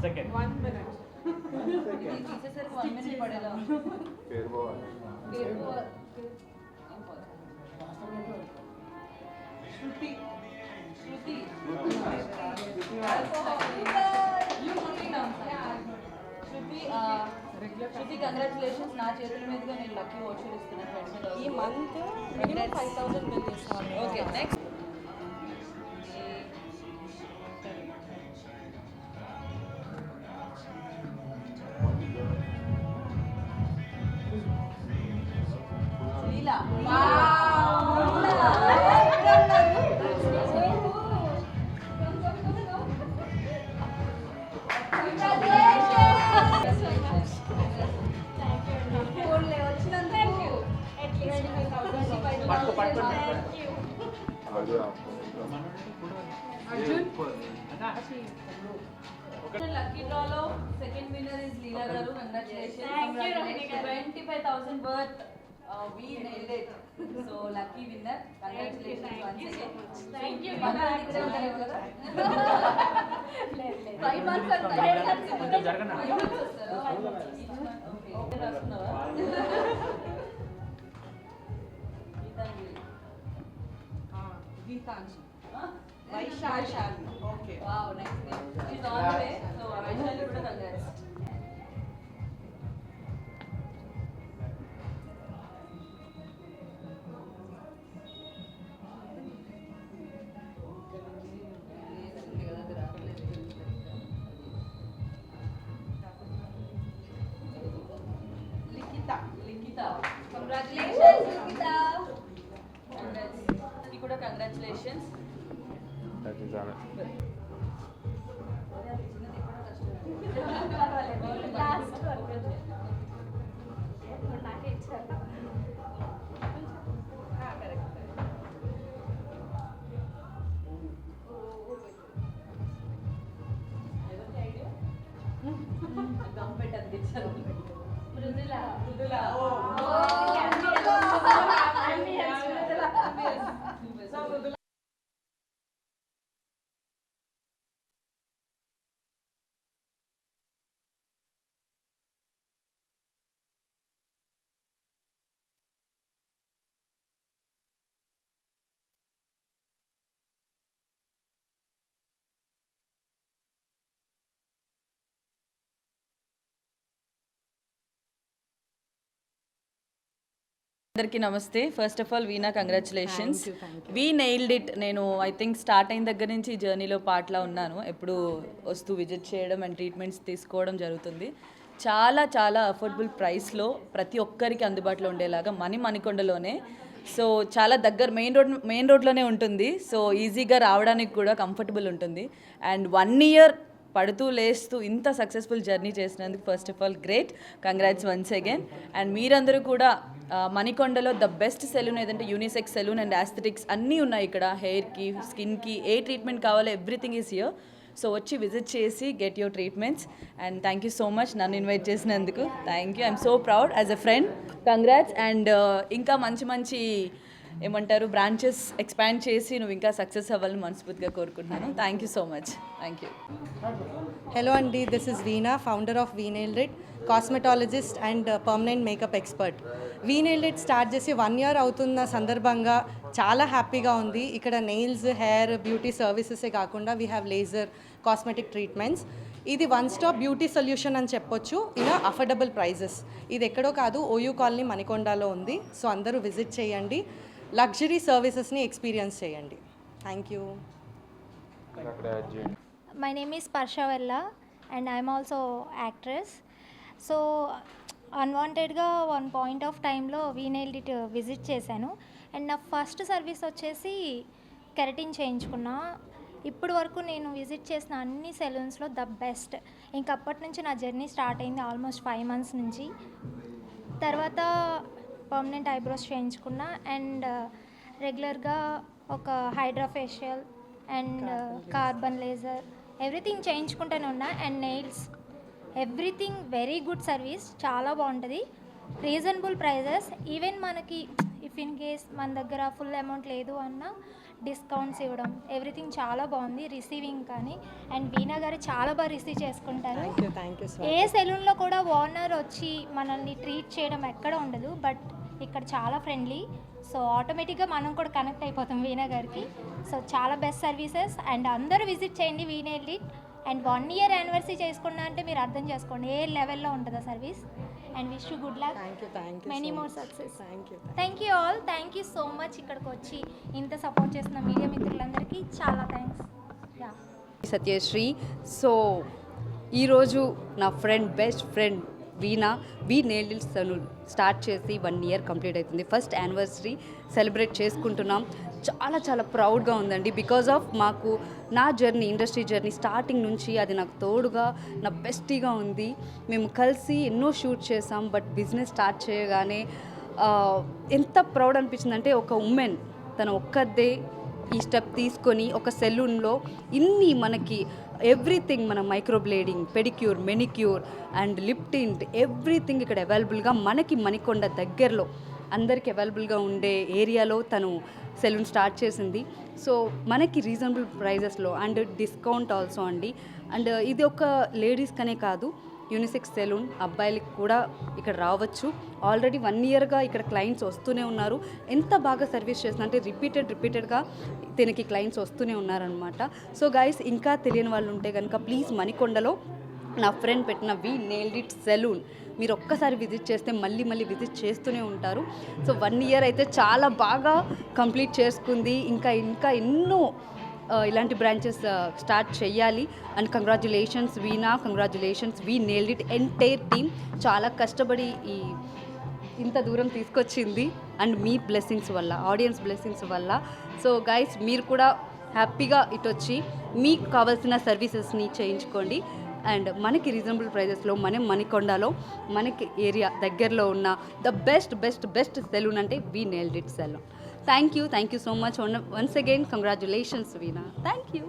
second. 1 minute. Teacher sir 1 minute पड़ेगा పేరు పోవాలి श्रुति श्रुति శృతి కంగ్రాచులేషన్స్. నా చేతుల మీదుగా నేను లక్కీ వాచర్ ఇస్తున్నాను. ఈ మంత్ మినిమం 5000 బిల్ చేస్తాను. Okay next Leela. లక్కీ డ్రాలో సెకండ్ విన్నర్ ఇస్ లీలా గారు. Congratulations. 25,000 worth. We nailed it. So lucky winner. Congratulations once again. Thank you. 5 months కొంచెం జరగనా? Geetanjali. Vaishali. Okay. Wow, nice name. She's on the way. So Vaishali kuda congrats. Likhita. Congratulations Likhita. Congrats. ఇది కూడా congratulations. That is all అందరికీ నమస్తే. First of all veena congratulations. We nailed it. నేను I think start అయిన దగ్గర నుంచి ఈ జర్నీలో పార్ట్లా ఉన్నాను. ఎప్పుడు వస్తూ విజిట్ చేయడం అండ్ ట్రీట్మెంట్స్ తీసుకోవడం జరుగుతుంది. చాలా చాలా అఫోర్డబుల్ ప్రైస్లో ప్రతి ఒక్కరికి అందుబాటులో ఉండేలాగా మణికొండలోనే. సో చాలా దగ్గర మెయిన్ రోడ్లోనే ఉంటుంది. సో ఈజీగా రావడానికి కూడా కంఫర్టబుల్ ఉంటుంది. అండ్ 1 year పడుతూ లేస్తూ ఇంత సక్సెస్ఫుల్ జర్నీ చేసినందుకు first of all great. Congrats once again. And మీరందరూ కూడా మణికొండలో ద బెస్ట్ సెలూన్ ఏదంటే యూనిసెక్స్ సెలూన్ అండ్ యాస్థెటిక్స్ అన్నీ ఉన్నాయి ఇక్కడ. హెయిర్కి, స్కిన్కి ఏ ట్రీట్మెంట్ కావాలో ఎవ్రీథింగ్ ఈస్ హియర్. సో వచ్చి విజిట్ చేసి get your treatments. And thank you so much నన్ను ఇన్వైట్ చేసినందుకు. Thank you. I'm so proud as a friend. Congrats. And ఇంకా మంచి ఏమంటారు బ్రాంచెస్ ఎక్స్పాండ్ చేసి నువ్వు ఇంకా సక్సెస్ అవ్వాలని మనస్ఫూర్తిగా కోరుకుంటున్నాను. Thank you so much. Thank you. Hello Andy, this is Veena, founder of We Nailed It, cosmetologist and permanent makeup expert. We Nailed It start చేసి 1 year అవుతున్న సందర్భంగా చాలా హ్యాపీగా ఉంది. ఇక్కడ నెయిల్స్, హెయిర్, బ్యూటీ సర్వీసెసే కాకుండా we have laser, cosmetic treatments. ఇది 1 stop beauty solution అని చెప్పొచ్చు ఇన్ అఫోర్డబుల్ ప్రైజెస్. ఇది ఎక్కడో కాదు, ఓయూ కాలనీ మణికొండలో ఉంది. సో అందరూ విజిట్ చేయండి, లగ్జరీ సర్వీసెస్ని ఎక్స్పీరియన్స్ చేయండి. Thank you. My name is Parsha Vella and I'm also actress. So అన్వాంటెడ్గా 1 point of టైంలో వీ నెయిల్డ్ ఇట్ విజిట్ చేశాను. అండ్ నా ఫస్ట్ సర్వీస్ వచ్చేసి కెరటిన్ చేయించుకున్నా. ఇప్పుడు వరకు నేను విజిట్ చేసిన అన్ని సెలూన్స్లో ద బెస్ట్. ఇంక అప్పటి నుంచి నా జర్నీ స్టార్ట్ అయింది ఆల్మోస్ట్ 5 months నుంచి. తర్వాత పర్మనెంట్ ఐబ్రోస్ చేయించుకున్నా అండ్ రెగ్యులర్గా ఒక hydra facial and carbon laser everything చేయించుకుంటూనే ఉన్నా. And nails everything very good service, చాలా బాగుంటుంది, రీజనబుల్ ప్రైజెస్. ఈవెన్ మనకి ఇఫ్ ఇఫ్ ఇన్ కేస్ మన దగ్గర ఫుల్ అమౌంట్ లేదు అన్న డిస్కౌంట్స్ ఇవ్వడం ఎవ్రీథింగ్ చాలా బాగుంది. రిసీవింగ్ కానీ అండ్ వీణా గారు చాలా బాగా రిసీవ్ చేసుకుంటారు. థ్యాంక్ యూ ఏ సెలూన్లో కూడా ఓనర్ వచ్చి మనల్ని ట్రీట్ చేయడం ఎక్కడ ఉండదు, బట్ ఇక్కడ చాలా ఫ్రెండ్లీ. సో ఆటోమేటిక్గా మనం కూడా కనెక్ట్ అయిపోతాం వీణా గారికి. సో చాలా బెస్ట్ సర్వీసెస్ అండ్ అందరూ విజిట్ చేయండి వీణా ఎల్డిట్. అండ్ 1 year యానివర్సరీ చేసుకున్నా అంటే మీరు అర్థం చేసుకోండి ఏ లెవెల్లో ఉంటుందో service. And wish you good luck, many more success. Thank you all, thank you so much. ఇక్కడికి వచ్చి ఇంత సపోర్ట్ చేస్తున్న మీడియా మిత్రులందరికీ చాలా థ్యాంక్స్. యా సత్యశ్రీ. సో ఈరోజు నా best friend Veena nailed it salon start చేసి 1 year కంప్లీట్ అవుతుంది. ఫస్ట్ యానివర్సరీ సెలబ్రేట్ చేసుకుంటున్నాం. చాలా చాలా ప్రౌడ్గా ఉందండి. బికాజ్ ఆఫ్ మాకు నా జర్నీ, ఇండస్ట్రీ జర్నీ స్టార్టింగ్ నుంచి అది నాకు తోడుగా నా బెస్టీగా ఉంది. మేము కలిసి ఎన్నో షూట్ చేసాం. బట్ బిజినెస్ స్టార్ట్ చేయగానే ఎంత ప్రౌడ్ అనిపించిందంటే ఒక ఉమెన్ తన ఒక్కదే ఈ స్టెప్ తీసుకొని ఒక సెలూన్లో ఇన్ని మనకి ఎవ్రీథింగ్, మన microblading, pedicure, manicure and lip tint everything ఇక్కడ అవైలబుల్గా మనకి మణికొండ దగ్గరలో అందరికి అవైలబుల్గా ఉండే ఏరియాలో తను సెలూన్ స్టార్ట్ చేసింది. సో మనకి రీజనబుల్ ప్రైజెస్లో అండ్ డిస్కౌంట్ ఆల్సో అండి. అండ్ ఇది ఒక లేడీస్కనే కాదు, యూనిసెక్స్ సెలూన్, అబ్బాయిలకి కూడా ఇక్కడ రావచ్చు. ఆల్రెడీ 1 yearగా ఇక్కడ క్లయింట్స్ వస్తూనే ఉన్నారు. ఎంత బాగా సర్వీస్ చేస్తుందంటే రిపీటెడ్గా దీనికి క్లయింట్స్ వస్తూనే ఉన్నారనమాట. సో గైస్, ఇంకా తెలియని వాళ్ళు ఉంటే కనుక ప్లీజ్ మణికొండలో నా ఫ్రెండ్ పెట్టిన నేల్డ్ ఇట్ సెలూన్ మీరు ఒక్కసారి విజిట్ చేస్తే మళ్ళీ విజిట్ చేస్తూనే ఉంటారు. సో 1 year అయితే చాలా బాగా కంప్లీట్ చేసుకుంది. ఇంకా ఎన్నో ఇలాంటి బ్రాంచెస్ స్టార్ట్ చేయాలి. And congratulations veena, congratulations nailed it entire team. చాలా కష్టపడి ఇంత దూరం తీసుకొచ్చింది అండ్ మీ బ్లెస్సింగ్స్ వల్ల, ఆడియన్స్ బ్లెస్సింగ్స్ వల్ల. సో గైస్, మీరు కూడా హ్యాపీగా ఇటు వచ్చి మీకు కావాల్సిన సర్వీసెస్ని చేయించుకోండి. అండ్ మనకి రీజనబుల్ ప్రైజెస్లో మణికొండలో మనకి ఏరియా దగ్గరలో ఉన్న ద బెస్ట్ సెలూన్ అంటే nailed it salon. Thank you so much. Once again congratulations Veena. Thank you.